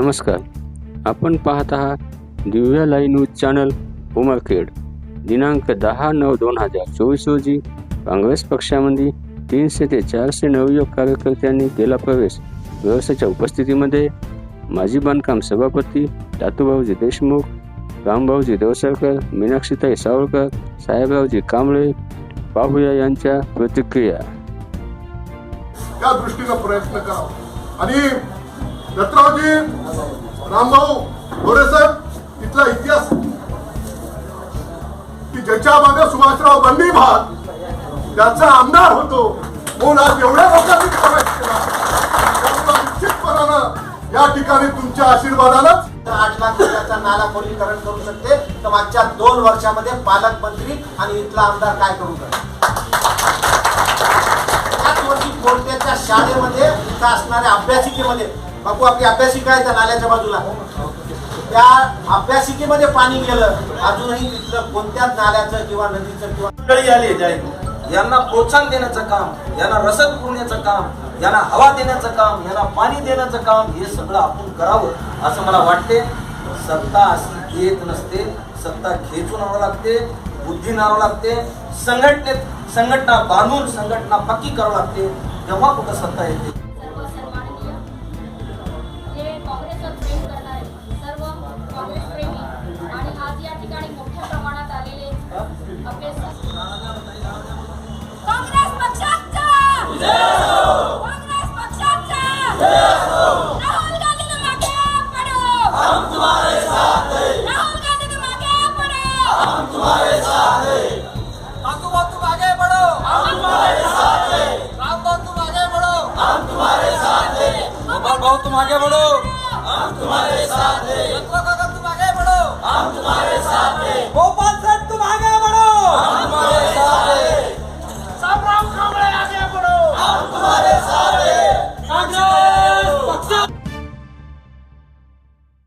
नमस्कार, आपण पाहत आहात दिव्या लाईव्ह न्यूज चॅनल उमरखेड. दिनांक 10/9/2024 रोजी काँग्रेस पक्षामध्ये 300 ते 400 नवयुवक कार्यकर्त्यांनी केला प्रवेश. व्यवस्थेच्या उपस्थितीमध्ये माजी बांधकाम सभापती दातूभाऊजी देशमुख, रामभाऊजी देवसरकर, मीनाक्षीताई सावळकर, साहेबरावजी कांबळे. पाहूया यांच्या प्रतिक्रिया. त्या दृष्टीने प्रयत्न करावा. आणि दत्तरावजी रामभाऊ गोरेसर तिथला इतिहास की ज्याच्या मागे सुभाषराव बंडी भाग त्याचा आमदार होतो म्हणून आज एवढ्या लोकांनी प्रवेश केला. निश्चितपणानं या ठिकाणी तुमच्या आशीर्वादानंच 8 लाख रुपयाचा नाला खोलीकरण करू शकते. तर मागच्या 2 वर्षामध्ये पालकमंत्री आणि इथला आमदार काय करू शकतो? त्याच वर्षी कोर्टाच्या शाळेमध्ये इथं असणाऱ्या अभ्यासिकेमध्ये, बापू आपली अभ्यासिका आहे त्या नाल्याच्या बाजूला, त्या अभ्यासिकेमध्ये पाणी गेलं. अजूनही तिथलं कोणत्याच नाल्याचं किंवा नदीचं किंवा मंडळी आली जाईल. यांना प्रोत्साहन देण्याचं काम, यांना रसद पुरवण्याचं काम, यांना हवा देण्याचं काम, यांना पाणी देण्याचं काम हे सगळं आपण करावं असं मला वाटते. सत्ता अशी येत नसते, सत्ता खेचून आणावं लागते, बुद्धी आणावं लागते, संघटना बांधून संघटना पक्की करावं लागते, तेव्हा कुठं सत्ता येते. तुम आगे बढ़ो, हम तुम्हारे साथ हैं।